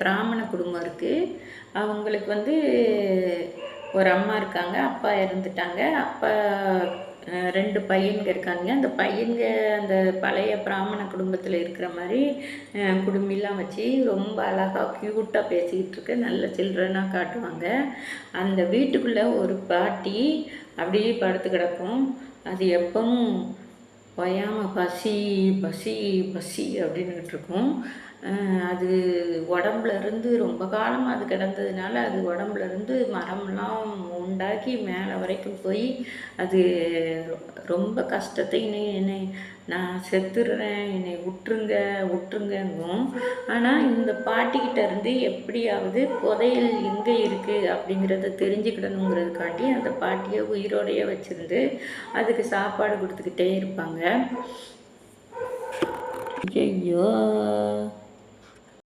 பிராமண குடும்பம் இருக்குது. அவங்களுக்கு வந்து ஒரு அம்மா இருக்காங்க. அப்பா இறந்துட்டாங்க. அப்பா 2 பையன்க இருக்காங்க. அந்த பையன்க அந்த பழைய பிராமண குடும்பத்தில் இருக்கிற மாதிரி குடுமிலாம் வச்சு ரொம்ப அழகாக க்யூட்டாக பேசிக்கிட்டு இருக்கு. நல்ல சில்ட்ரனாக காட்டுவாங்க. அந்த வீட்டுக்குள்ளே ஒரு பாட்டி அப்படியே படுத்து கிடக்கும். அது எப்பவும் ஓயாமல் பசி பசி பசி அப்படின்னுட்டு இருக்கும். அது உடம்புலேருந்து ரொம்ப காலமாக அது கிடந்ததுனால அது உடம்புலேருந்து மரம்லாம் உண்டாக்கி மேலே வரைக்கும் போய் அது ரொம்ப கஷ்டத்தை என்னை நான் செத்துடுறேன், என்னை விட்டுருங்க விட்டுருங்கும். ஆனால் இந்த பாட்டிக்கிட்ட இருந்து எப்படியாவது புதையல் எங்கே இருக்குது அப்படிங்கிறத தெரிஞ்சுக்கிடணுங்கிறதுக்காண்டி அந்த பாட்டியை உயிரோடையே வச்சுருந்து அதுக்கு சாப்பாடு கொடுத்துக்கிட்டே இருப்பாங்க. ஐயோ